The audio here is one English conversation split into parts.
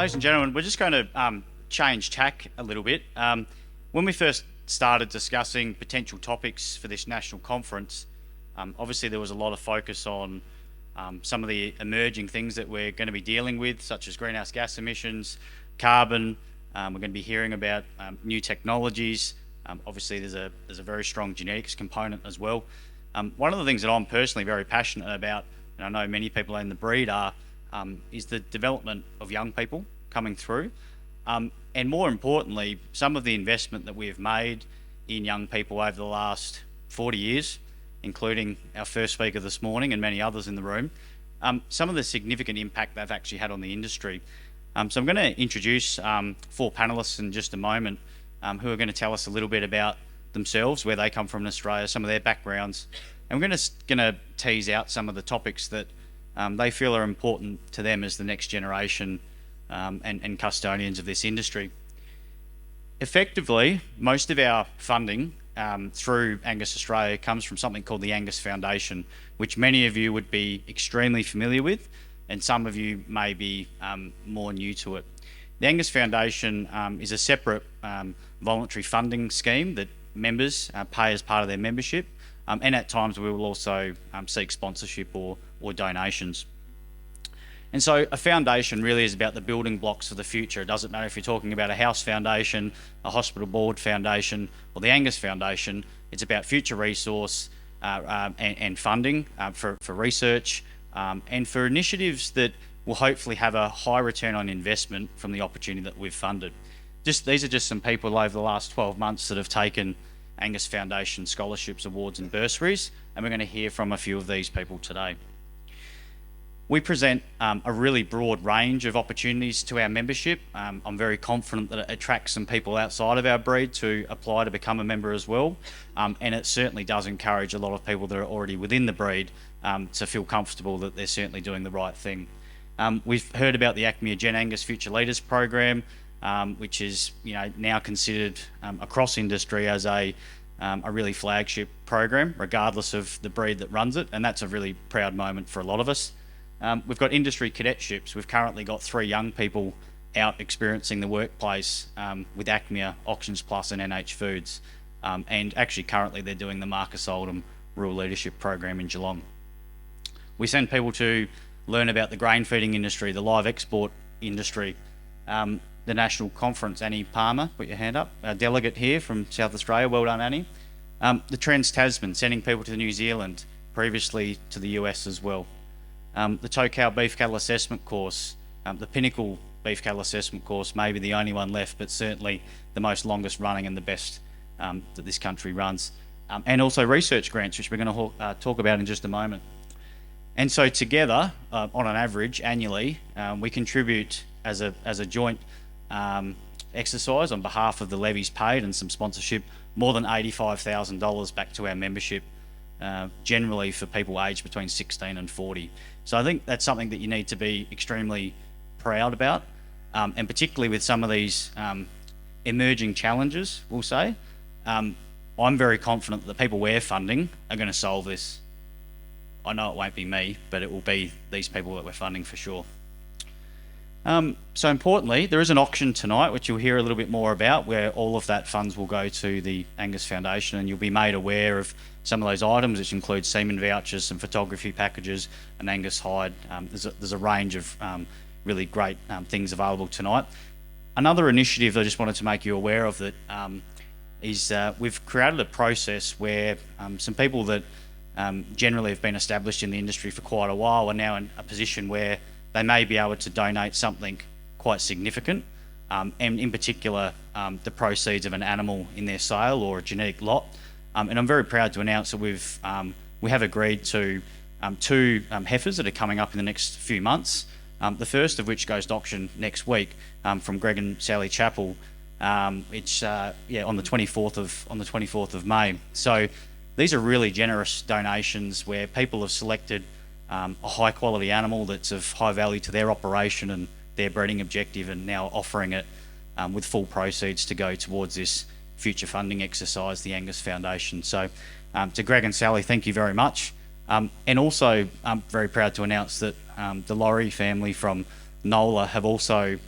Ladies and gentlemen, we're just going to change tack a little bit. When we first started discussing potential topics for this national conference, obviously there was a lot of focus on some of the emerging things that we're going to be dealing with, such as greenhouse gas emissions, carbon. We're going to be hearing about new technologies. Obviously there's a very strong genetics component as well. One of the things that I'm personally very passionate about, and I know many people in the breed are, is the development of young people coming through. And more importantly, some of the investment that we have made in young people over the last 40 years, including our first speaker this morning and many others in the room, some of the significant impact they've actually had on the industry. So I'm going to introduce 4 panellists in just a moment who are going to tell us a little bit about themselves, where they come from in Australia, some of their backgrounds. And we're going to tease out some of the topics that they feel are important to them as the next generation and custodians of this industry. Effectively, most of our funding through Angus Australia comes from something called the Angus Foundation, which many of you would be extremely familiar with, and some of you may be more new to it. The Angus Foundation is a separate voluntary funding scheme that members pay as part of their membership, and at times we will also seek sponsorship or donations. And so a foundation really is about the building blocks for the future. It doesn't matter if you're talking about a house foundation, a hospital board foundation, or the Angus Foundation. It's about future resource and funding for research and for initiatives that will hopefully have a high return on investment from the opportunity that we've funded. These are just some people over the last 12 months that have taken Angus Foundation Scholarships, Awards and Bursaries, and we're going to hear from a few of these people today. We present a really broad range of opportunities to our membership. I'm very confident that it attracts some people outside of our breed to apply to become a member as well, and it certainly does encourage a lot of people that are already within the breed to feel comfortable that they're certainly doing the right thing. We've heard about the ACMEA Gen Angus Future Leaders program, which is now considered across industry as a really flagship program, regardless of the breed that runs it, and that's a really proud moment for a lot of us. We've got industry cadetships. We've currently got 3 young people out experiencing the workplace with ACMEA, Auctions Plus and NH Foods, and actually currently they're doing the Marcus Oldham Rural Leadership Program in Geelong. We send people to learn about the grain feeding industry, the live export industry, the national conference. Annie Palmer, put your hand up, our delegate here from South Australia, well done Annie. The Trans-Tasman, sending people to New Zealand, previously to the US as well. The Tocal Beef Cattle Assessment course, the Pinnacle Beef Cattle Assessment course, maybe the only one left, but certainly the most longest running and the best that this country runs. And also research grants, which we're going to talk about in just a moment. And so together, on an average, annually, we contribute as a joint exercise on behalf of the levies paid and some sponsorship, more than $85,000 back to our membership, generally for people aged between 16 and 40. So I think that's something that you need to be extremely proud about, and particularly with some of these emerging challenges, we'll say. I'm very confident that the people we're funding are going to solve this. I know it won't be me, but it will be these people that we're funding for sure. So importantly, there is an auction tonight, which you'll hear a little bit more about, where all of that funds will go to the Angus Foundation, and you'll be made aware of some of those items, which include semen vouchers, some photography packages, and Angus hide. There's a range of really great things available tonight. Another initiative I just wanted to make you aware of that is we've created a process where some people that generally have been established in the industry for quite a while are now in a position where they may be able to donate something quite significant, and in particular the proceeds of an animal in their sale or a genetic lot. And I'm very proud to announce that we have agreed to 2 heifers that are coming up in the next few months. The first of which goes to auction next week from Greg and Sally Chappell. It's on the 24th of May. So these are really generous donations where people have selected a high quality animal that's of high value to their operation and their breeding objective, and now offering it with full proceeds to go towards this future funding exercise, the Angus Foundation. So to Greg and Sally, thank you very much. And also I'm very proud to announce that the Laurie family from NOLA have also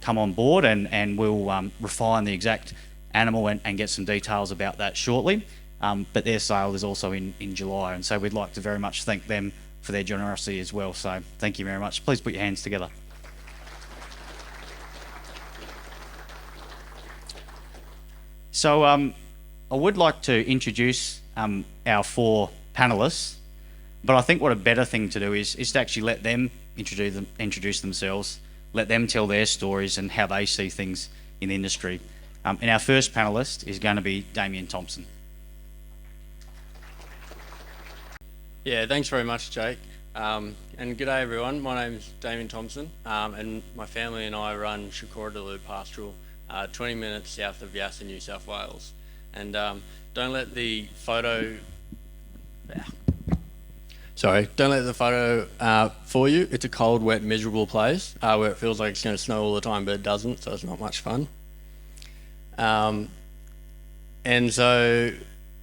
come on board, and we'll refine the exact animal and get some details about that shortly. But their sale is also in July, and so we'd like to very much thank them for their generosity as well. So thank you very much. Please put your hands together. So I would like to introduce our 4 panellists, but I think what a better thing to do is to actually let them introduce themselves, let them tell their stories and how they see things in the industry. And our first panellist is going to be Damien Thomson. Yeah, thanks very much, Jake. And g'day everyone, my name's Damien Thomson, and my family and I run Shakora Pastoral, 20 minutes south of Yass in New South Wales. And don't let the photo fool you. It's a cold, wet, miserable place where it feels like it's going to snow all the time, but it doesn't, so it's not much fun. And so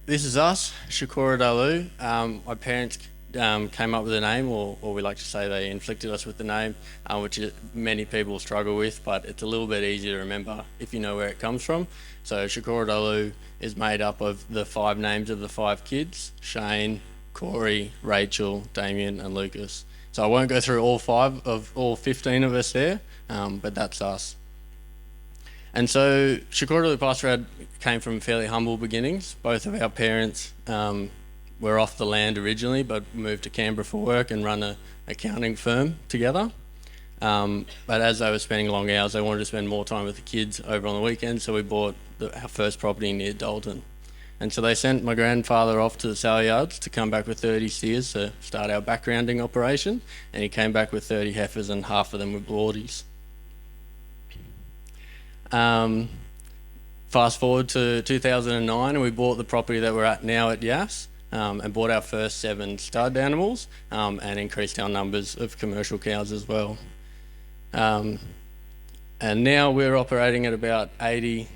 this is us, Shakora Dalu. My parents came up with a name, or we like to say they inflicted us with the name, which many people struggle with, but it's a little bit easier to remember if you know where it comes from. So Shakora Dalu is made up of the 5 names of the 5 kids: Shane, Corey, Rachel, Damien and Lucas. So I won't go through all 15 of us there, but that's us. And so Shakora Pastoral came from fairly humble beginnings. Both of our parents were off the land originally, but moved to Canberra for work and run an accounting firm together. But as they were spending long hours, they wanted to spend more time with the kids over on the weekend, so we bought our first property near Dalton. And so they sent my grandfather off to the sale yards to come back with 30 steers to start our backgrounding operation, and he came back with 30 heifers, and half of them were Blordies. Fast forward to 2009, and we bought the property that we're at now at Yass, and bought our first 7 stud animals, and increased our numbers of commercial cows as well. And now we're operating at about 80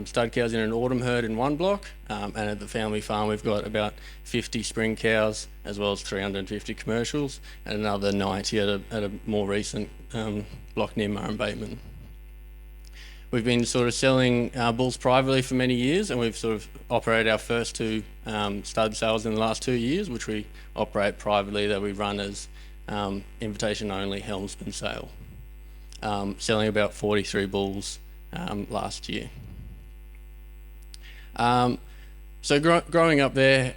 stud cows in an autumn herd in one block, and at the family farm we've got about 50 spring cows, as well as 350 commercials, and another 90 at a more recent block near Murray Bateman. We've been sort of selling bulls privately for many years, and we've sort of operated our first 2 stud sales in the last 2 years, which we operate privately, that we run as invitation only helmsman sale, selling about 43 bulls last year. So growing up there,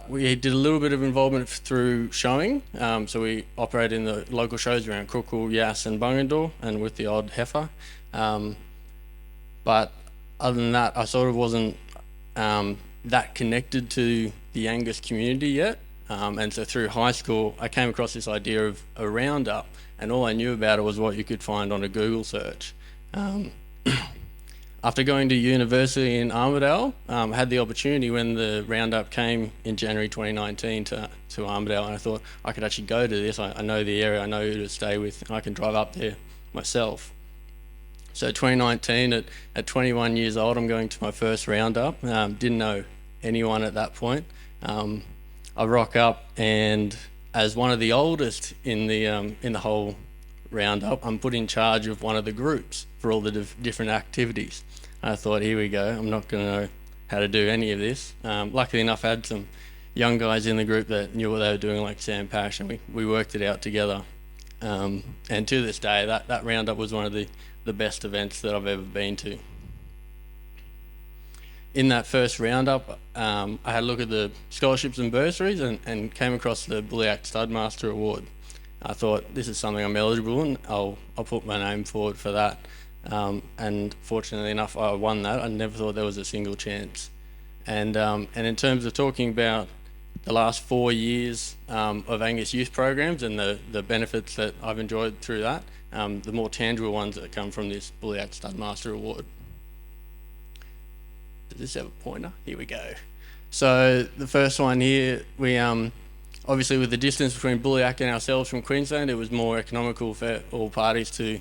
we did a little bit of involvement through showing. So we operated in the local shows around Crookle, Yass and Bungendore, and with the odd heifer. But other than that, I sort of wasn't that connected to the Angus community yet. And so through high school, I came across this idea of a roundup, and all I knew about it was what you could find on a Google search. After going to university in Armidale, I had the opportunity when the roundup came in January 2019 to Armidale, and I thought I could actually go to this. I know the area, I know who to stay with, and I can drive up there myself. So 2019, at 21 years old, I'm going to my first roundup. Didn't know anyone at that point. I rock up, and as one of the oldest in the whole roundup, I'm put in charge of one of the groups for all the different activities. I thought, here we go, I'm not going to know how to do any of this. Luckily enough, I had some young guys in the group that knew what they were doing, like Sam Pash, and we worked it out together. And to this day, that roundup was one of the best events that I've ever been to. In that first roundup, I had a look at the scholarships and bursaries and came across the Bulliac Studmaster Award. I thought, this is something I'm eligible in, I'll put my name forward for that. And fortunately enough, I won that. I never thought there was a single chance. And in terms of talking about the last 4 years of Angus youth programs and the benefits that I've enjoyed through that, the more tangible ones that come from this Bulliac Studmaster Award. Does this have a pointer? Here we go. So the first one here, we obviously with the distance between Bulliac and ourselves from Queensland, it was more economical for all parties to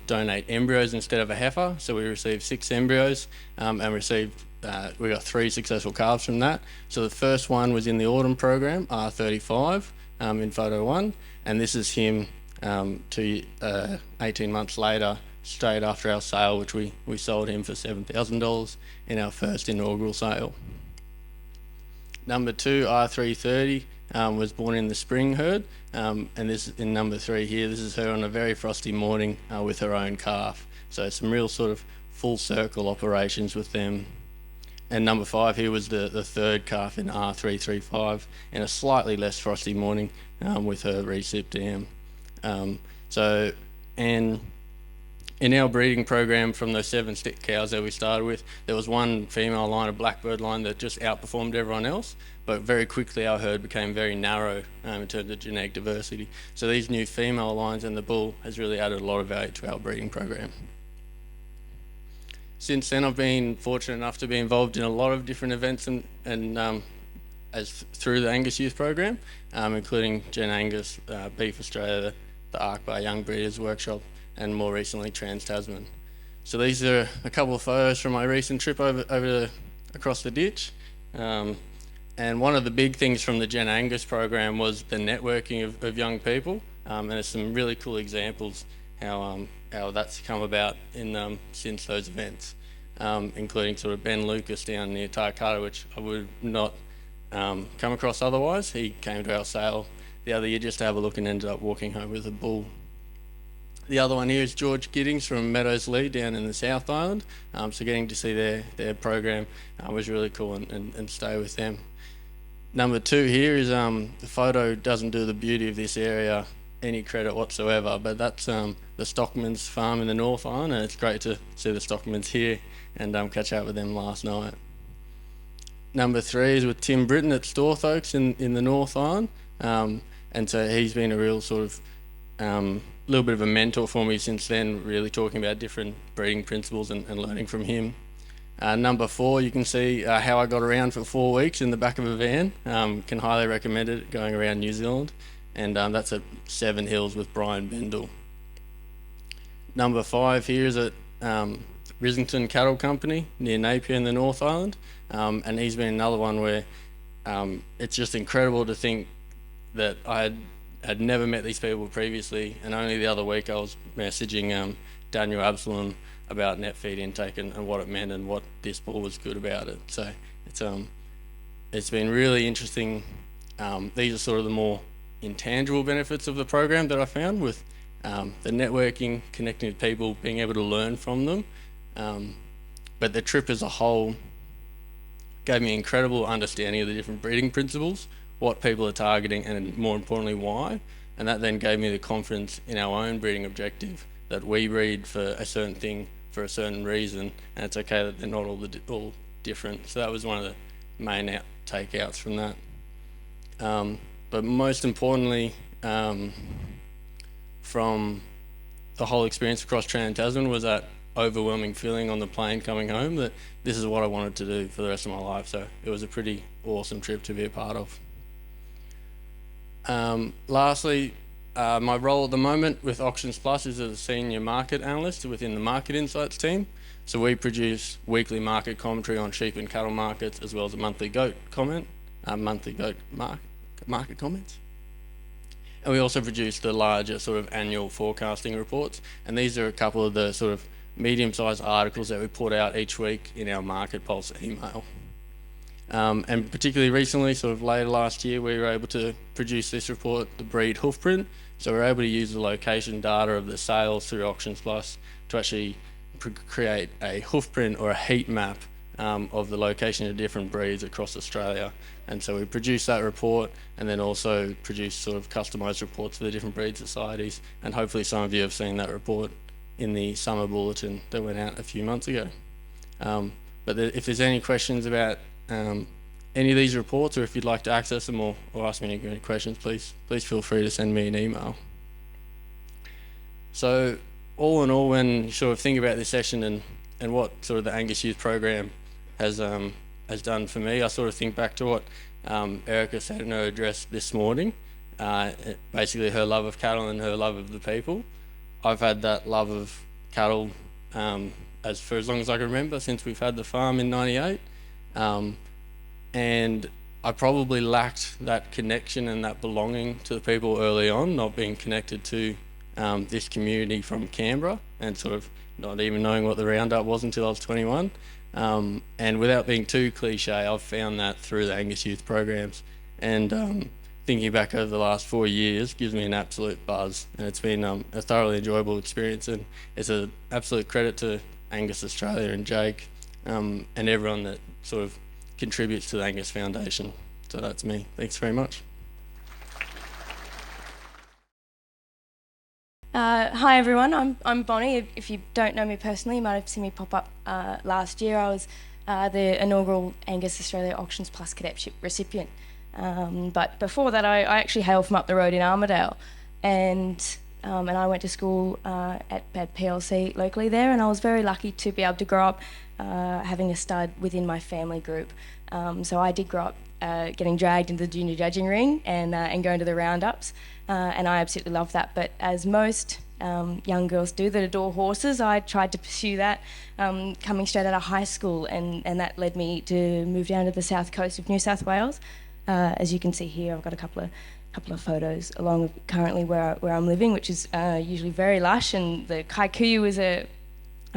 donate embryos instead of a heifer. So we received 6 embryos and we got 3 successful calves from that. So the first one was in the autumn program, R35 in photo 1, and this is him 18 months later straight after our sale, which we sold him for $7,000 in our first inaugural sale. Number 2, R330, was born in the spring herd, and this in number 3 here. This is her on a very frosty morning with her own calf. So some real sort of full circle operations with them. And number 5 here was the third calf in R335 in a slightly less frosty morning with her recip dam. And in our breeding program, from those 7 stick cows that we started with, there was one female line, a blackbird line, that just outperformed everyone else, but very quickly our herd became very narrow in terms of genetic diversity. So these new female lines and the bull has really added a lot of value to our breeding program. Since then, I've been fortunate enough to be involved in a lot of different events and through the Angus Youth Program, including Gen Angus, Beef Australia, the Arc Bar Young Breeders Workshop, and more recently Trans-Tasman. So these are a couple of photos from my recent trip across the ditch. And one of the big things from the Gen Angus program was the networking of young people, and there's some really cool examples how that's come about since those events, including sort of Ben Lucas down near Tarcutta, which I would not come across otherwise. He came to our sale the other year just to have a look and ended up walking home with a bull. The other one here is George Giddings from Meadows Lee down in the South Island. So getting to see their program was really cool and stay with them. Number 2 here is the photo doesn't do the beauty of this area any credit whatsoever, but that's the Stockman's farm in the North Island, and it's great to see the Stockmans here and catch up with them last night. Number 3 is with Tim Britton at Storthoaks in the North Island, and so he's been a real sort of little bit of a mentor for me since then, really talking about different breeding principles and learning from him. Number 4, you can see how I got around for 4 weeks in the back of a van. Can highly recommend it, going around New Zealand. And that's at 7 Hills with Brian Bendel. Number 5 here is at Risington Cattle Company near Napier in the North Island. And he's been another one where it's just incredible to think that I had never met these people previously, and only the other week I was messaging Daniel Absalom about net feed intake and what it meant and what this bull was good about it. So it's been really interesting. These are sort of the more intangible benefits of the program that I found, with the networking, connecting with people, being able to learn from them. But the trip as a whole gave me incredible understanding of the different breeding principles, what people are targeting, and more importantly why. And that then gave me the confidence in our own breeding objective, that we breed for a certain thing for a certain reason, and it's okay that they're not all different. So that was one of the main takeouts from that. But most importantly, from the whole experience across Trans-Tasman, was that overwhelming feeling on the plane coming home that this is what I wanted to do for the rest of my life. So it was a pretty awesome trip to be a part of. Lastly, my role at the moment with Auctions Plus is as a senior market analyst within the market insights team. So we produce weekly market commentary on sheep and cattle markets, as well as a monthly goat market comments. And we also produce the larger sort of annual forecasting reports. And these are a couple of the sort of medium-sized articles that we put out each week in our Market Pulse email. And particularly recently, sort of later last year, we were able to produce this report, the breed hoof print. So we're able to use the location data of the sales through Auctions Plus to actually create a hoof print or a heat map of the location of different breeds across Australia. And so we produce that report and then also produce sort of customised reports for the different breed societies. And hopefully some of you have seen that report in the summer bulletin that went out a few months ago. But if there's any questions about any of these reports, or if you'd like to access them or ask me any questions, please feel free to send me an email. So all in all, when you sort of think about this session and what sort of the Angus Youth Program has done for me, I sort of think back to what Erica said in her address this morning, basically her love of cattle and her love of the people. I've had that love of cattle for as long as I can remember, since we've had the farm in '98. And I probably lacked that connection and that belonging to the people early on, not being connected to this community from Canberra. and sort of not even knowing what the roundup was until I was 21. And without being too cliche, I've found that through the Angus Youth programs. And thinking back over the last 4 years gives me an absolute buzz, and it's been a thoroughly enjoyable experience, and it's an absolute credit to Angus Australia and Jake and everyone that sort of contributes to the Angus Foundation. So that's me. Thanks very much. Hi everyone, I'm Bonnie. If you don't know me personally, you might have seen me pop up last year. I was the inaugural Angus Australia Auctions Plus Cadetship recipient. But before that, I actually hail from up the road in Armidale, and I went to school at PLC locally there, and I was very lucky to be able to grow up having a stud within my family group. So I did grow up getting dragged into the junior judging ring and going to the roundups, and I absolutely loved that. But as most young girls do that adore horses, I tried to pursue that coming straight out of high school, and that led me to move down to the south coast of New South Wales. As you can see here, I've got a couple of photos along with currently where I'm living, which is usually very lush, and the Kikuyu was a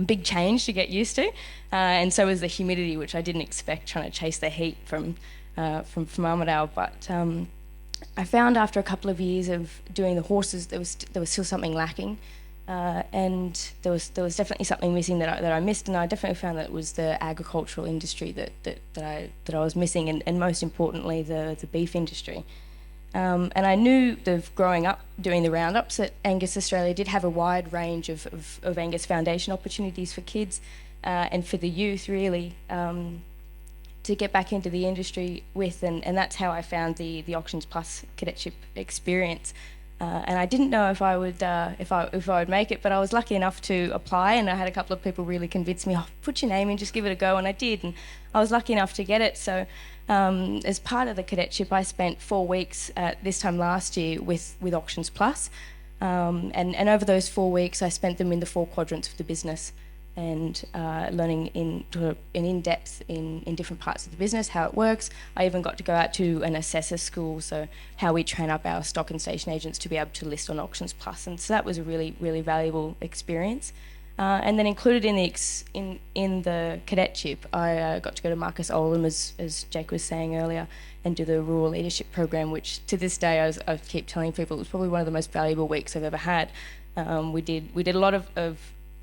big change to get used to, and so was the humidity, which I didn't expect, trying to chase the heat from Armidale. But I found after a couple of years of doing the horses, there was still something lacking, and there was definitely something missing that I missed, and I definitely found that it was the agricultural industry that I was missing, and most importantly the beef industry. And I knew that growing up doing the roundups that Angus Australia did have a wide range of Angus Foundation opportunities for kids and for the youth really to get back into the industry with, and that's how I found the Auctions Plus cadetship experience. And I didn't know if I would make it, but I was lucky enough to apply, and I had a couple of people really convince me, put your name in, just give it a go, and I did, and I was lucky enough to get it. So as part of the cadetship, I spent 4 weeks this time last year with Auctions Plus, and over those 4 weeks I spent them in the 4 quadrants of the business, and learning in depth in different parts of the business, how it works. I even got to go out to an assessor school, so how we train up our stock and station agents to be able to list on Auctions Plus, and so that was a really, really valuable experience. And then included in the cadetship, I got to go to Marcus Oldham, as Jake was saying earlier, and do the Rural Leadership Program, which to this day I keep telling people it was probably one of the most valuable weeks I've ever had. We did a lot of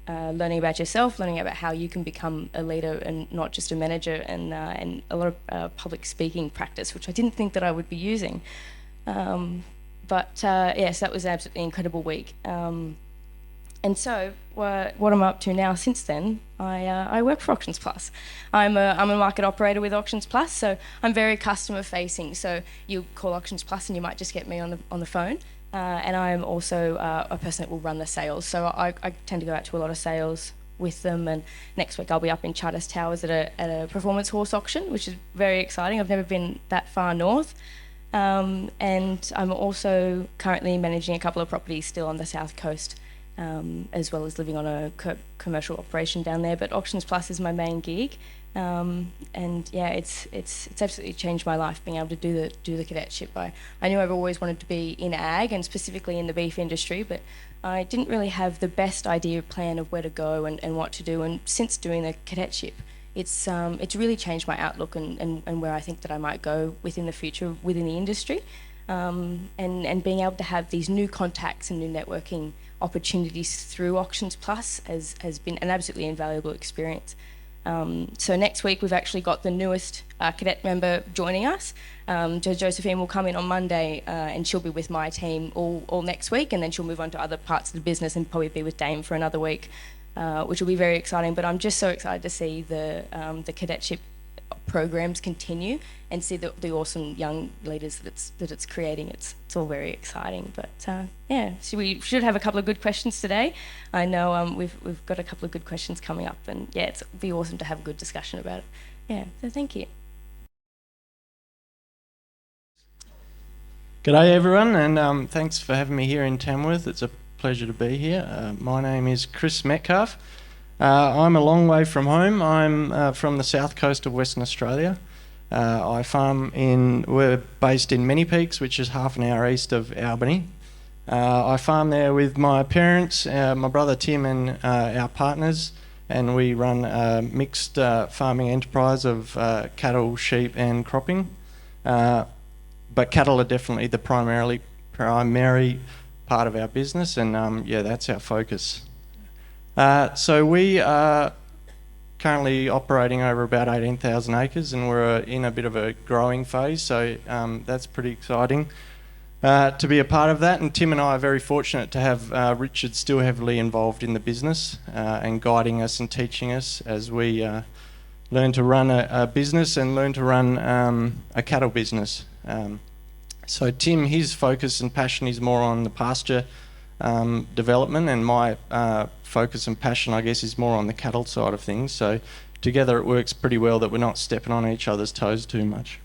learning about yourself, learning about how you can become a leader and not just a manager, and a lot of public speaking practice, which I didn't think that I would be using. But yes, that was an absolutely incredible week. And so what I'm up to now since then, I work for Auctions Plus. I'm a market operator with Auctions Plus, so I'm very customer facing. So you call Auctions Plus and you might just get me on the phone. And I'm also a person that will run the sales. So I tend to go out to a lot of sales with them, and next week I'll be up in Charters Towers at a performance horse auction, which is very exciting. I've never been that far north. And I'm also currently managing a couple of properties still on the south coast, as well as living on a commercial operation down there. But Auctions Plus is my main gig. And yeah, it's absolutely changed my life being able to do the cadetship. I knew I've always wanted to be in ag and specifically in the beef industry, but I didn't really have the best plan of where to go and what to do. And since doing the cadetship, it's really changed my outlook and where I think that I might go within the future within the industry, and being able to have these new contacts and new networking opportunities through Auctions Plus has been an absolutely invaluable experience. So next week we've actually got the newest cadet member joining us. Josephine will come in on Monday, and she'll be with my team all next week, and then she'll move on to other parts of the business and probably be with Dame for another week, which will be very exciting. But I'm just so excited to see the cadetship programs continue and see the awesome young leaders that it's creating. It's all very exciting. But yeah, so we should have a couple of good questions today. I know we've got a couple of good questions coming up, and yeah, it'll be awesome to have a good discussion about it. Yeah, so thank you. G'day everyone, and thanks for having me here in Tamworth. It's a pleasure to be here. My name is Chris Metcalfe. I'm a long way from home. I'm from the south coast of Western Australia. We're based in Many Peaks, which is half an hour east of Albany. I farm there with my parents, my brother Tim, and our partners, and we run a mixed farming enterprise of cattle, sheep, and cropping. But cattle are definitely the primary part of our business, and yeah, that's our focus. So we are currently operating over about 18,000 acres, and we're in a bit of a growing phase, so that's pretty exciting to be a part of that. And Tim and I are very fortunate to have Richard still heavily involved in the business and guiding us and teaching us as we learn to run a business and learn to run a cattle business. So Tim, his focus and passion is more on the pasture development, and my focus and passion, I guess, is more on the cattle side of things. So together it works pretty well that we're not stepping on each other's toes too much.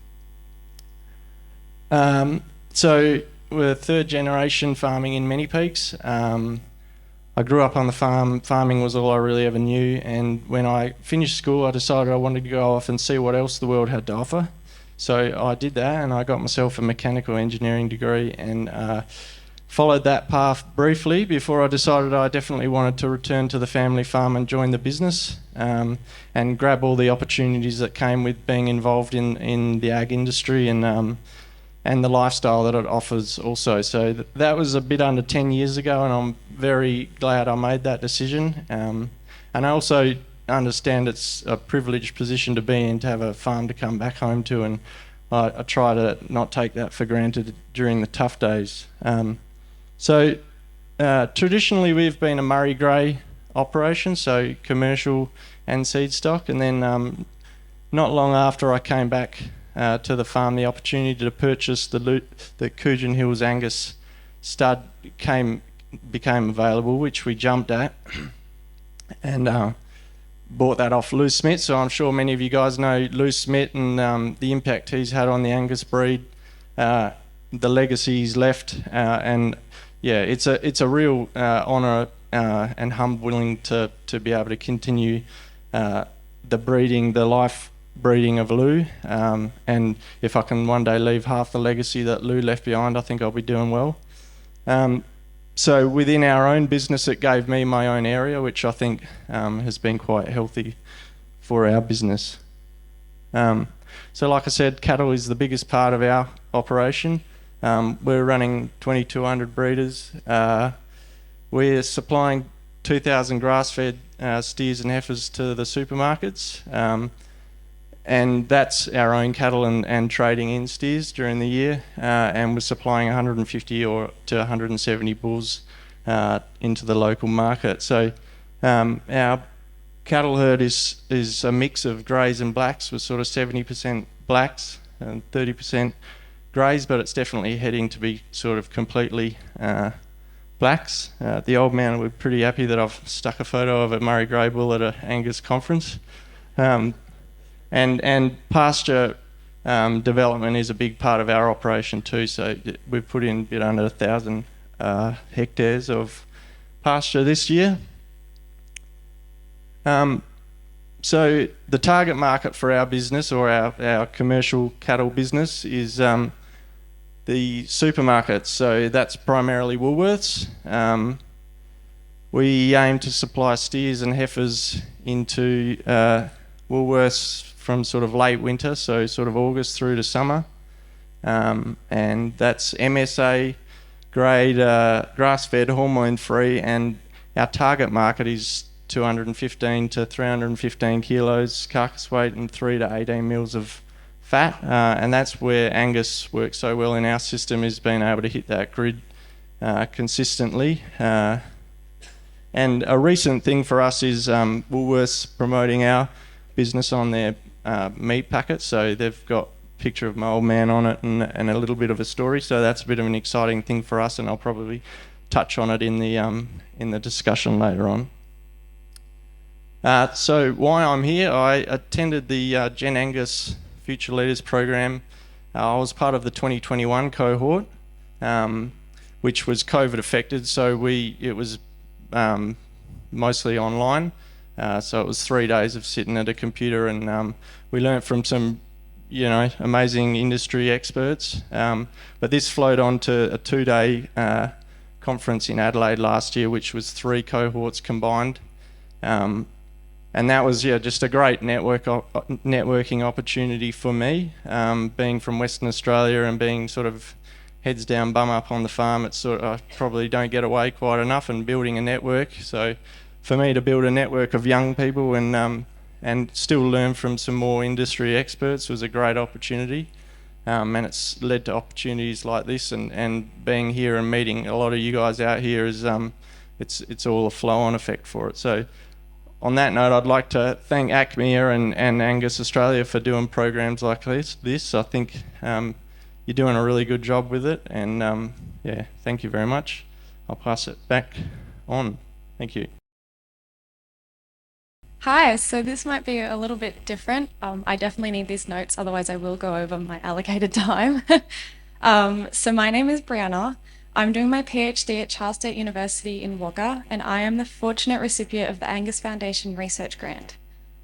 So we're third generation farming in Many Peaks. I grew up on the farm. Farming was all I really ever knew, and when I finished school I decided I wanted to go off and see what else the world had to offer. So I did that, and I got myself a mechanical engineering degree and followed that path briefly before I decided I definitely wanted to return to the family farm and join the business and grab all the opportunities that came with being involved in the ag industry and the lifestyle that it offers also. So that was a bit under 10 years ago, and I'm very glad I made that decision. And I also understand it's a privileged position to be in, to have a farm to come back home to, and I try to not take that for granted during the tough days. So traditionally we've been a Murray Grey operation, so commercial and seed stock, and then not long after I came back to the farm, the opportunity to purchase the Coogin Hills Angus stud became available, which we jumped at and bought that off Lou Smith. So I'm sure many of you guys know Lou Smith and the impact he's had on the Angus breed, the legacy he's left, and yeah, it's a real honour and humbling to be able to continue the breeding, the life breeding of Lou, and if I can one day leave half the legacy that Lou left behind, I think I'll be doing well. So within our own business, it gave me my own area, which I think has been quite healthy for our business. So like I said, cattle is the biggest part of our operation. We're running 2,200 breeders. We're supplying 2,000 grass-fed steers and heifers to the supermarkets. And that's our own cattle and trading in steers during the year, and we're supplying 150 to 170 bulls into the local market. So our cattle herd is a mix of greys and blacks, with sort of 70% blacks and 30% greys, but it's definitely heading to be sort of completely blacks. The old man will be pretty happy that I've stuck a photo of a Murray Grey bull at an Angus conference. And pasture development is a big part of our operation too. So we've put in a bit under 1,000 hectares of pasture this year. So the target market for our business, or our commercial cattle business, is the supermarkets. So that's primarily Woolworths. We aim to supply steers and heifers into Woolworths from sort of late winter, so sort of August through to summer, and that's MSA grade, grass-fed, hormone-free, and our target market is 215 to 315 kilos carcass weight and 3 to 18 mils of fat, and that's where Angus works so well in our system, is being able to hit that grid consistently. And a recent thing for us is Woolworths promoting our business on their meat packets. So they've got a picture of my old man on it and a little bit of a story. So that's a bit of an exciting thing for us, and I'll probably touch on it in the discussion later on. So why I'm here, I attended the Gen Angus Future Leaders program. I was part of the 2021 cohort, which was COVID affected. So it was mostly online. So it was 3 days of sitting at a computer, and we learnt from some, amazing industry experts. But this flowed on to a 2-day conference in Adelaide last year, which was 3 cohorts combined. And that was, just a great networking opportunity for me. Being from Western Australia and being sort of heads down, bum up on the farm, it's I probably don't get away quite enough, and building a network. So for me to build a network of young people and still learn from some more industry experts was a great opportunity. And it's led to opportunities like this, and being here and meeting a lot of you guys out here is it's all a flow-on effect for it. So on that note, I'd like to thank ACMEA and Angus Australia for doing programs like this. I think you're doing a really good job with it, and thank you very much. I'll pass it back on. Thank you. Hi, so this might be a little bit different. I definitely need these notes, otherwise I will go over my allocated time. So my name is Brianna. I'm doing my PhD at Charles State University in Wagga, and I am the fortunate recipient of the Angus Foundation Research Grant.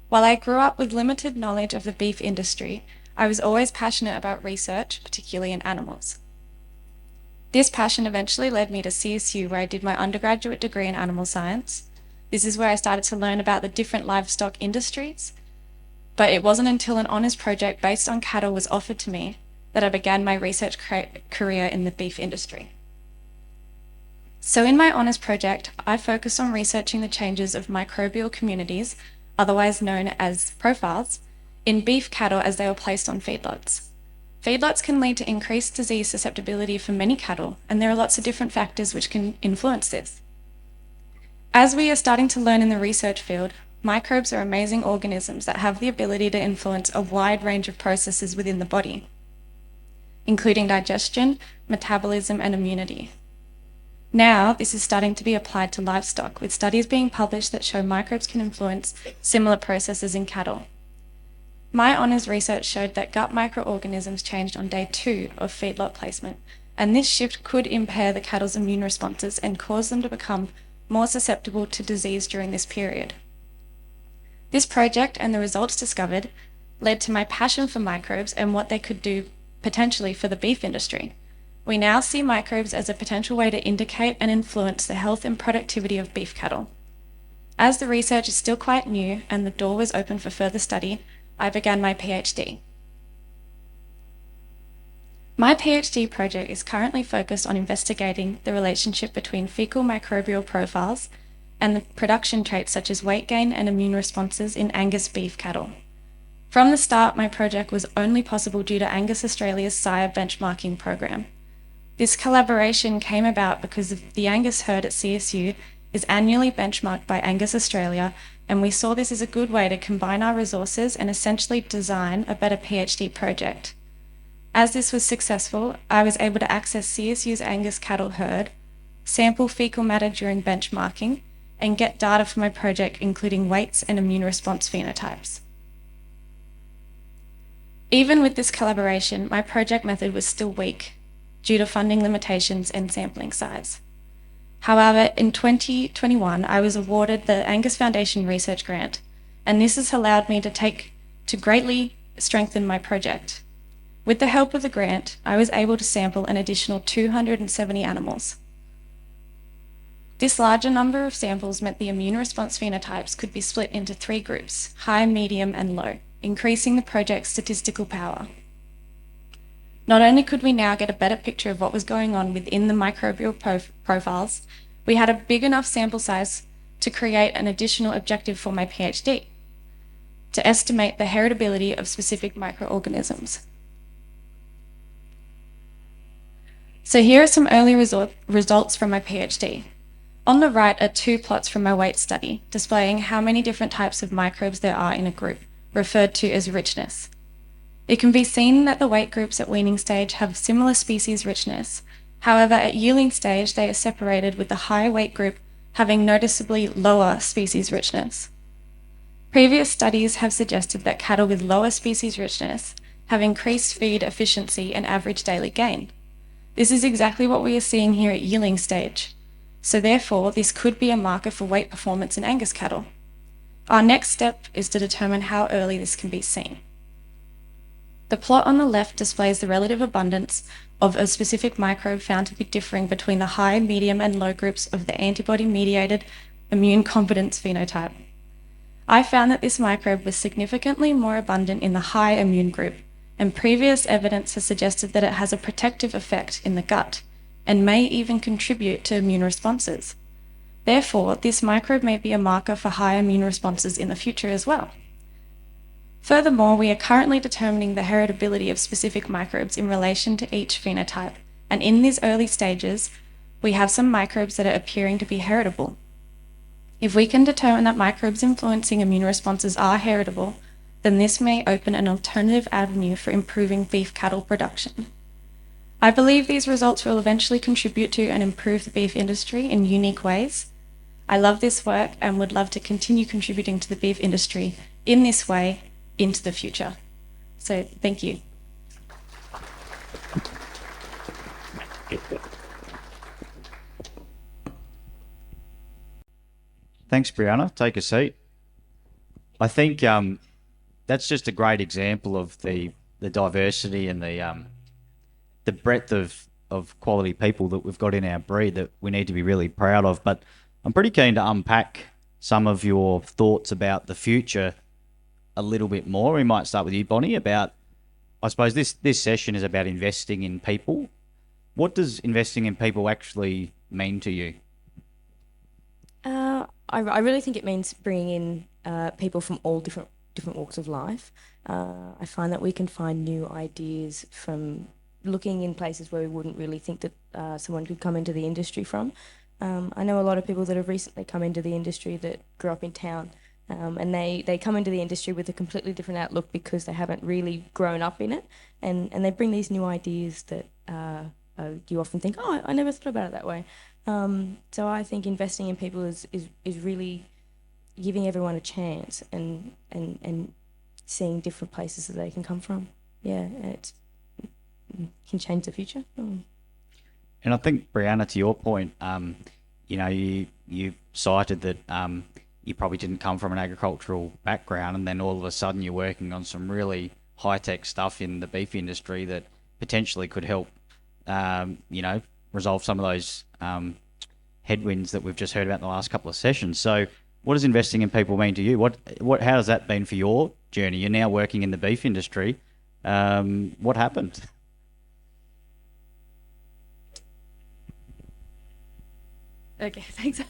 While I grew up with limited knowledge of the beef industry, I was always passionate about research, particularly in animals. This passion eventually led me to CSU, where I did my undergraduate degree in animal science. This is where I started to learn about the different livestock industries, but it wasn't until an honours project based on cattle was offered to me that I began my research career in the beef industry. So in my honours project, I focused on researching the changes of microbial communities, otherwise known as profiles, in beef cattle as they were placed on feedlots. Feedlots can lead to increased disease susceptibility for many cattle, and there are lots of different factors which can influence this. As we are starting to learn in the research field, microbes are amazing organisms that have the ability to influence a wide range of processes within the body, including digestion, metabolism, and immunity. Now, this is starting to be applied to livestock, with studies being published that show microbes can influence similar processes in cattle. My honours research showed that gut microorganisms changed on day 2 of feedlot placement, and this shift could impair the cattle's immune responses and cause them to become more susceptible to disease during this period. This project and the results discovered led to my passion for microbes and what they could do potentially for the beef industry. We now see microbes as a potential way to indicate and influence the health and productivity of beef cattle. As the research is still quite new and the door was open for further study, I began my PhD. My PhD project is currently focused on investigating the relationship between fecal microbial profiles and the production traits such as weight gain and immune responses in Angus beef cattle. From the start, my project was only possible due to Angus Australia's sire benchmarking program. This collaboration came about because the Angus herd at CSU is annually benchmarked by Angus Australia, and we saw this as a good way to combine our resources and essentially design a better PhD project. As this was successful, I was able to access CSU's Angus cattle herd, sample fecal matter during benchmarking, and get data for my project including weights and immune response phenotypes. Even with this collaboration, my project method was still weak due to funding limitations and sampling size. However, in 2021, I was awarded the Angus Foundation Research Grant, and this has allowed me to greatly strengthen my project. With the help of the grant, I was able to sample an additional 270 animals. This larger number of samples meant the immune response phenotypes could be split into 3 groups, high, medium, and low, increasing the project's statistical power. Not only could we now get a better picture of what was going on within the microbial profiles, we had a big enough sample size to create an additional objective for my PhD, to estimate the heritability of specific microorganisms. So here are some early results from my PhD. On the right are 2 plots from my weight study, displaying how many different types of microbes there are in a group, referred to as richness. It can be seen that the weight groups at weaning stage have similar species richness. However, at yearling stage, they are separated, with the high weight group having noticeably lower species richness. Previous studies have suggested that cattle with lower species richness have increased feed efficiency and average daily gain. This is exactly what we are seeing here at yearling stage. So therefore, this could be a marker for weight performance in Angus cattle. Our next step is to determine how early this can be seen. The plot on the left displays the relative abundance of a specific microbe found to be differing between the high, medium, and low groups of the antibody-mediated immune competence phenotype. I found that this microbe was significantly more abundant in the high immune group, and previous evidence has suggested that it has a protective effect in the gut and may even contribute to immune responses. Therefore, this microbe may be a marker for high immune responses in the future as well. Furthermore, we are currently determining the heritability of specific microbes in relation to each phenotype, and in these early stages, we have some microbes that are appearing to be heritable. If we can determine that microbes influencing immune responses are heritable, then this may open an alternative avenue for improving beef cattle production. I believe these results will eventually contribute to and improve the beef industry in unique ways. I love this work and would love to continue contributing to the beef industry in this way into the future. So thank you. Thanks, Brianna. Take a seat. I think that's just a great example of the diversity and the breadth of quality people that we've got in our breed that we need to be really proud of. But I'm pretty keen to unpack some of your thoughts about the future a little bit more. We might start with you, Bonnie, about, I suppose this session is about investing in people. What does investing in people actually mean to you? I really think it means bringing in people from all different walks of life. I find that we can find new ideas from looking in places where we wouldn't really think that someone could come into the industry from. I know a lot of people that have recently come into the industry that grew up in town, and they come into the industry with a completely different outlook because they haven't really grown up in it, and they bring these new ideas that you often think, oh, I never thought about it that way. So I think investing in people is really giving everyone a chance and seeing different places that they can come from. Yeah, and it can change the future. And I think, Brianna, to your point, you cited that you probably didn't come from an agricultural background, and then all of a sudden you're working on some really high-tech stuff in the beef industry that potentially could help, resolve some of those headwinds that we've just heard about in the last couple of sessions. So what does investing in people mean to you? How has that been for your journey? You're now working in the beef industry. What happened? Okay, thanks.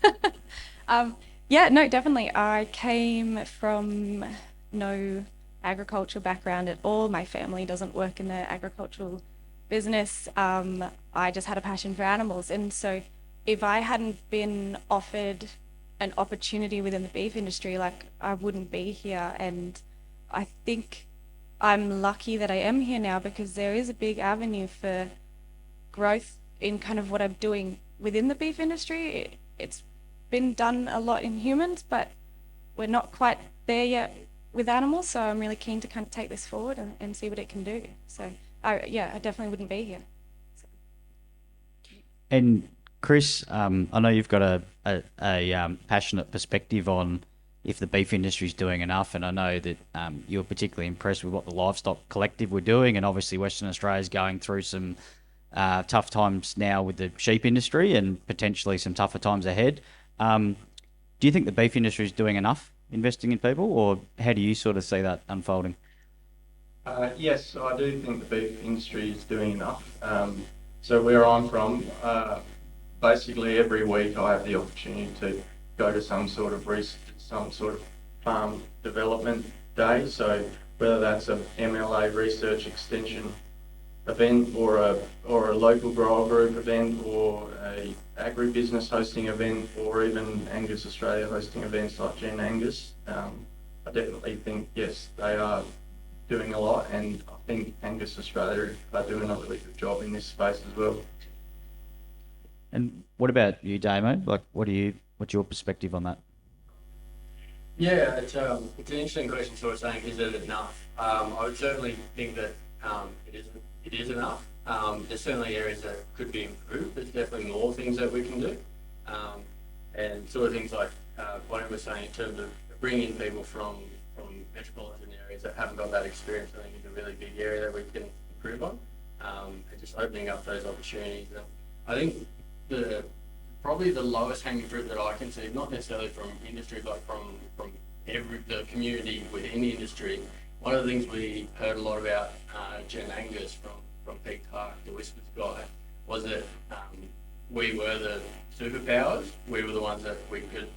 Yeah, no, definitely. I came from no agriculture background at all. My family doesn't work in the agricultural business. I just had a passion for animals. And so if I hadn't been offered an opportunity within the beef industry, I wouldn't be here. And I think I'm lucky that I am here now because there is a big avenue for growth in kind of what I'm doing within the beef industry. It's been done a lot in humans, but we're not quite there yet with animals. So I'm really keen to kind of take this forward and see what it can do. So I definitely wouldn't be here. So. And Chris, I know you've got a passionate perspective on if the beef industry is doing enough, and I know that you're particularly impressed with what the Livestock Collective were doing, and obviously Western Australia is going through some tough times now with the sheep industry and potentially some tougher times ahead. Do you think the beef industry is doing enough investing in people, or how do you sort of see that unfolding? Yes, I do think the beef industry is doing enough. So where I'm from, basically every week I have the opportunity to go to some sort of farm development day. So whether that's a MLA research extension event or a local grower group event or a agribusiness hosting event or even Angus Australia hosting events like Gen Angus, I definitely think, yes, they are doing a lot, and I think Angus Australia are doing a really good job in this space as well. And what about you, Damo? What's your perspective on that? Yeah, it's an interesting question. Sort of saying, is it enough? I would certainly think that it is enough. There's certainly areas that could be improved. There's definitely more things that we can do, and sort of things like Bonnie was saying in terms of bringing in people from metropolitan areas that haven't got that experience, I think is a really big area that we can improve on, and just opening up those opportunities. And I think probably the lowest hanging fruit that I can see, not necessarily from industry, but from the community within the industry. One of the things we heard a lot about Jen Angus from Peak Park, the Whispers guy, was that we were the superpowers. We were the ones that we could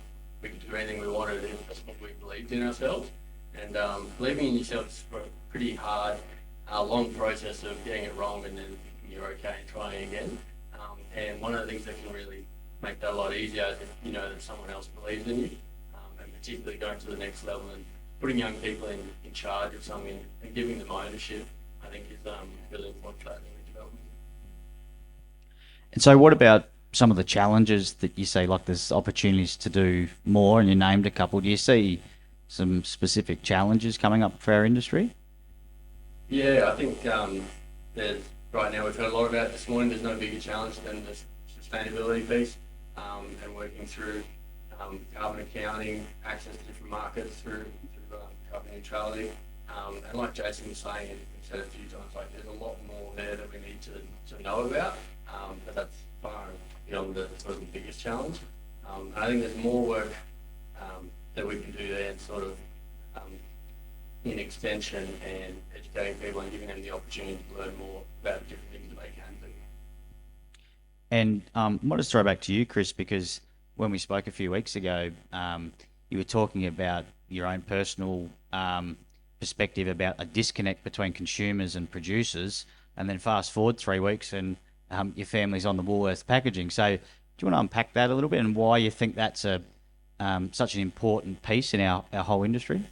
do anything we wanted, and that's what we believed in ourselves. And believing in yourself is a pretty hard, long process of getting it wrong and then thinking you're okay and trying again. And one of the things that can really make that a lot easier is if you know that someone else believes in you, and particularly going to the next level and putting young people in charge of something and giving them ownership, I think is really important for that early development. And so what about some of the challenges that you see, like there's opportunities to do more, and you named a couple. Do you see some specific challenges coming up for our industry? Yeah, I think there's, right now we've heard a lot about it this morning, there's no bigger challenge than the sustainability piece, and working through carbon accounting, access to different markets through carbon neutrality. And like Jason was saying, and we've said a few times, like there's a lot more there that we need to know about, but that's far beyond the sort of the biggest challenge. I think there's more work that we can do there, and sort of in extension and educating people and giving them the opportunity to learn more about different things that they can do. And I might just throw back to you, Chris, because when we spoke a few weeks ago, you were talking about your own personal perspective about a disconnect between consumers and producers, and then fast forward 3 weeks and your family's on the Woolworths packaging. So do you want to unpack that a little bit and why you think that's such an important piece in our whole industry?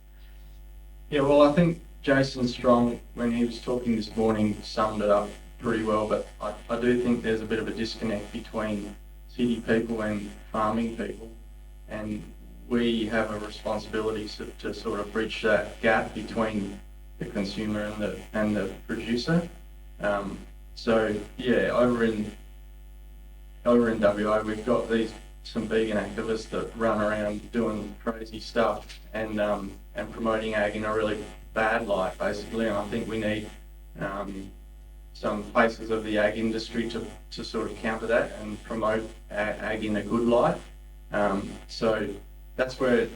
Yeah, well, I think Jason Strong, when he was talking this morning, summed it up pretty well, but I do think there's a bit of a disconnect between city people and farming people, and we have a responsibility to sort of bridge that gap between the consumer and the producer. So yeah, over in WA, we've got some vegan activists that run around doing crazy stuff and promoting ag in a really bad light, basically. And I think we need some faces of the ag industry to sort of counter that and promote ag in a good light. So that's where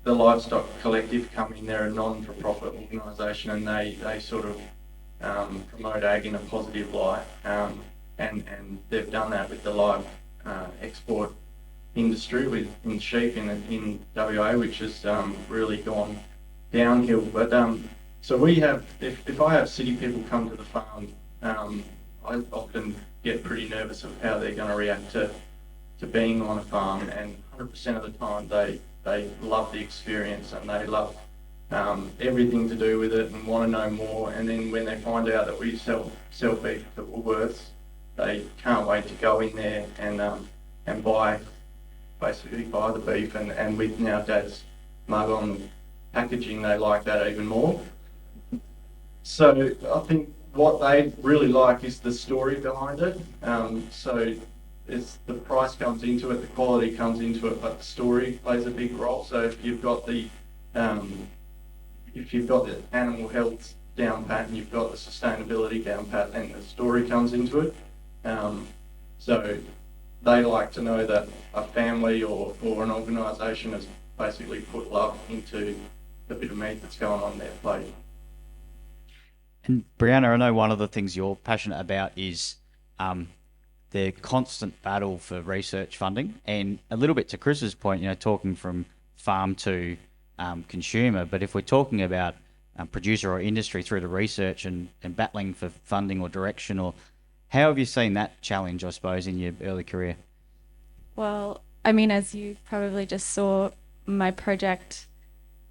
the Livestock Collective come in. They're a non-for-profit organisation, and they sort of promote ag in a positive light, and they've done that with the live export industry in sheep in WA, which has really gone downhill. But so we have, if I have city people come to the farm, I often get pretty nervous of how they're going to react to being on a farm, and 100% of the time they love the experience and they love everything to do with it and want to know more. And then when they find out that we sell beef to Woolworths, they can't wait to go in there and buy the beef, and with now Dad's mug on packaging, they like that even more. So I think what they really like is the story behind it. So the price comes into it, the quality comes into it, but the story plays a big role. So if you've got the animal health down pat and you've got the sustainability down pat, and the story comes into it. So they like to know that a family or an organisation has basically put love into the bit of meat that's going on their plate. And Brianna, I know one of the things you're passionate about is the constant battle for research funding, and a little bit to Chris's point, talking from farm to consumer. But if we're talking about producer or industry through the research and battling for funding or direction, or how have you seen that challenge, I suppose, in your early career? Well, I mean, as you probably just saw, my project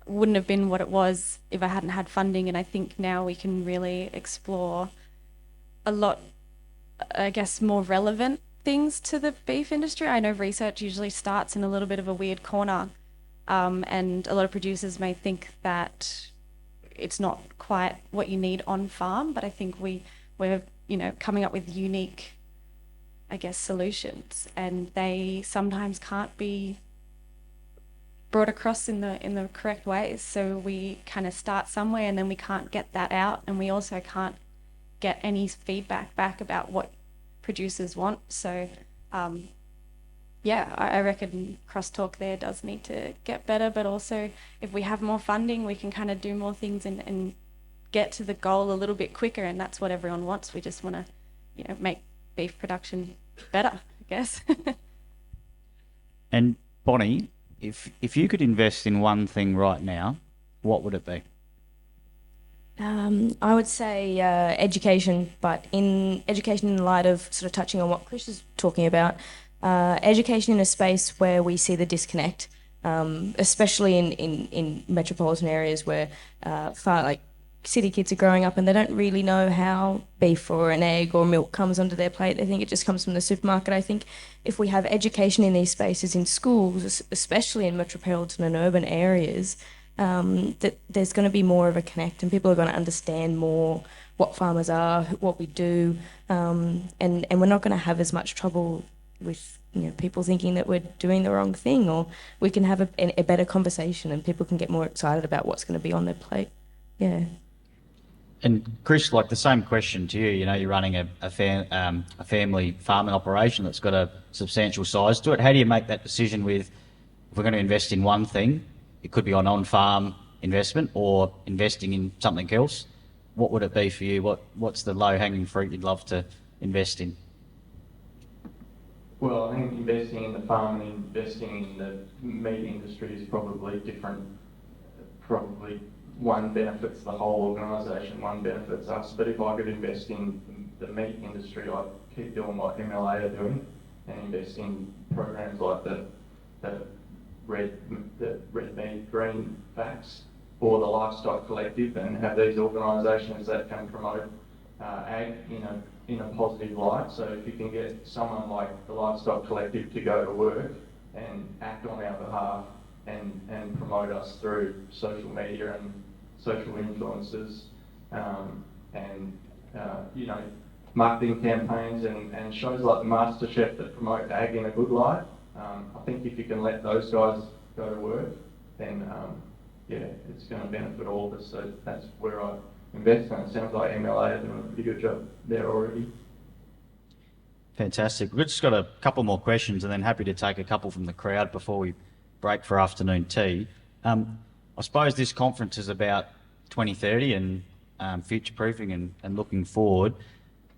wouldn't have been what it was if I hadn't had funding, and I think now we can really explore a lot, I guess, more relevant things to the beef industry. I know research usually starts in a little bit of a weird corner, and a lot of producers may think that it's not quite what you need on farm, but I think we're coming up with unique, I guess, solutions, and they sometimes can't be brought across in the correct ways. So we kind of start somewhere and then we can't get that out, and we also can't get any feedback back about what producers want. So yeah, I reckon crosstalk there does need to get better, but also if we have more funding, we can kind of do more things and get to the goal a little bit quicker, and that's what everyone wants. We just want to, you know, make beef production better, I guess. And Bonnie, if you could invest in one thing right now, what would it be? I would say education, but in education in light of sort of touching on what Chris is talking about, education in a space where we see the disconnect, especially in metropolitan areas where city kids are growing up and they don't really know how beef or an egg or milk comes onto their plate. They think it just comes from the supermarket. I think if we have education in these spaces in schools, especially in metropolitan and urban areas, that there's going to be more of a connect, and people are going to understand more what farmers are, what we do, and we're not going to have as much trouble with, you know, people thinking that we're doing the wrong thing, or we can have a better conversation and people can get more excited about what's going to be on their plate. Yeah. And Chris, like the same question to you. You know, you're running a family farming operation that's got a substantial size to it. How do you make that decision with, if we're going to invest in one thing, it could be on-farm investment or investing in something else? What would it be for you? What's the low-hanging fruit you'd love to invest in? Well, I think investing in the farm and investing in the meat industry is probably different. Probably one benefits the whole organisation, one benefits us. But if I could invest in the meat industry, I'd keep doing what MLA are doing and invest in programs like the red meat, green facts, or the Livestock Collective, and have these organisations that can promote ag in a positive light. So if you can get someone like the Livestock Collective to go to work and act on our behalf and promote us through social media and social influences, you know, marketing campaigns and shows like the MasterChef that promote ag in a good light. I think if you can let those guys go to work, then yeah, it's going to benefit all of us. So that's where I invest, and it sounds like MLA are doing a pretty good job there already. Fantastic. We've just got a couple more questions, and then happy to take a couple from the crowd before we break for afternoon tea. I suppose this conference is about 2030 and future-proofing and looking forward.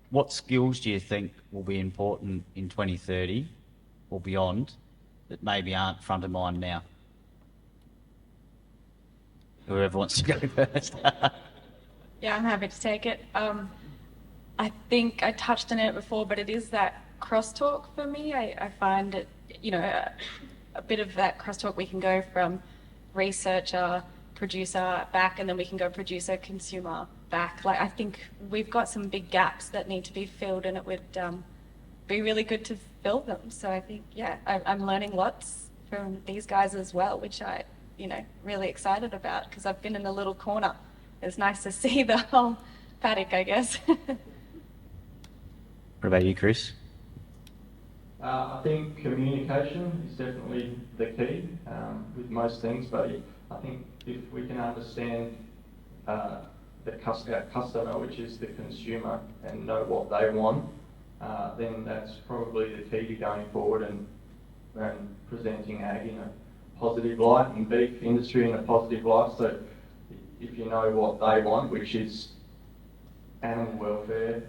What skills do you think will be important in 2030 or beyond that maybe aren't front of mind now? Whoever wants to go first. Yeah, I'm happy to take it. I think I touched on it before, but it is that crosstalk for me. I find it, you know, a bit of that crosstalk. We can go from researcher, producer back, and then we can go producer, consumer back. Like, I think we've got some big gaps that need to be filled, and it would be really good to fill them. So I think, yeah, I'm learning lots from these guys as well, which I, you know, really excited about, because I've been in a little corner. It's nice to see the whole paddock, I guess. What about you, Chris? I think communication is definitely the key with most things, but I think if we can understand our customer, which is the consumer, and know what they want, then that's probably the key to going forward and presenting ag in a positive light and beef industry in a positive light. So if you know what they want, which is animal welfare,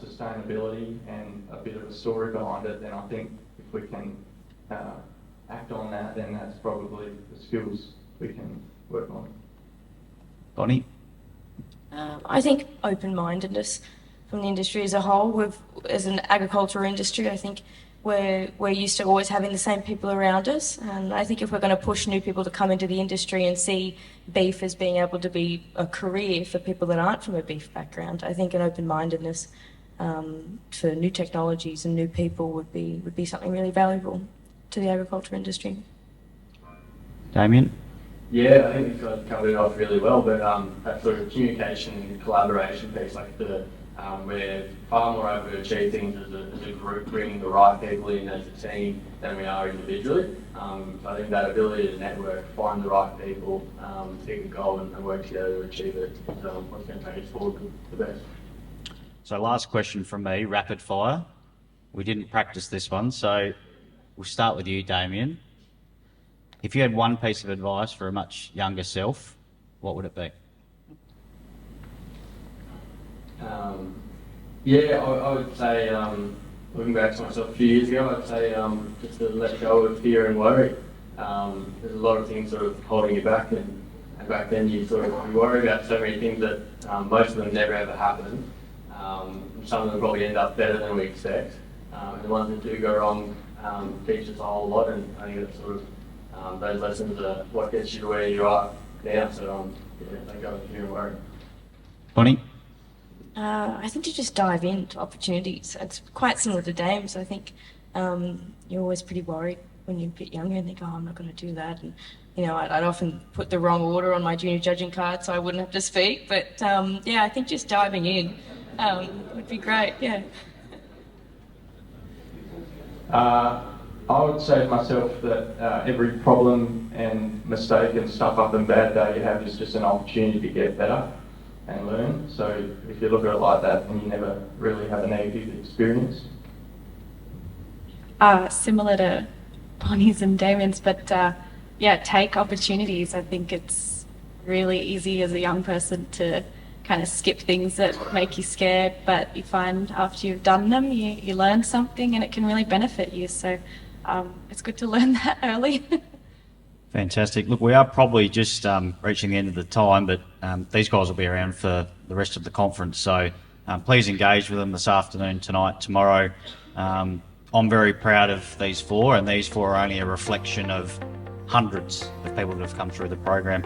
sustainability, and a bit of a story behind it, then I think if we can act on that, then that's probably the skills we can work on. Bonnie? I think open-mindedness from the industry as a whole. As an agricultural industry, I think we're used to always having the same people around us, and I think if we're going to push new people to come into the industry and see beef as being able to be a career for people that aren't from a beef background, I think an open-mindedness for new technologies and new people would be something really valuable to the agriculture industry. Damien? Yeah, I think you've covered it off really well, but that sort of communication and collaboration piece, like the We're far more able to achieve things as a group, bringing the right people in as a team than we are individually. I think that ability to network, find the right people, pick a goal and work together to achieve it is what's going to take us forward the best. So last question from me, rapid fire. We didn't practice this one, so we'll start with you, Damien. If you had one piece of advice for a much younger self, what would it be? I would say, looking back to myself a few years ago, I'd say just to let go of fear and worry. There's a lot of things sort of holding you back, and back then you worry about so many things that most of them never ever happen. Some of them probably end up better than we expect. And the ones that do go wrong teach us a whole lot, and I think that's those lessons are what gets you to where you are now. So let go of fear and worry. Bonnie? I think to just dive into opportunities. It's quite similar to Dame's. I think you're always pretty worried when you're a bit younger and think, oh, I'm not going to do that. And, I'd often put the wrong order on my junior judging card so I wouldn't have to speak. But, I think just diving in would be great, yeah. I would say to myself that every problem and mistake and stuff up and bad day you have is just an opportunity to get better and learn. So if you look at it like that, then you never really have a negative experience. Similar to Bonnie's and Damien's, but take opportunities. I think it's really easy as a young person to kind of skip things that make you scared, but you find after you've done them, you learn something and it can really benefit you. So it's good to learn that early. Fantastic. Look, we are probably just reaching the end of the time, but these guys will be around for the rest of the conference. So please engage with them this afternoon, tonight, tomorrow. I'm very proud of these four, and these four are only a reflection of hundreds of people that have come through the program.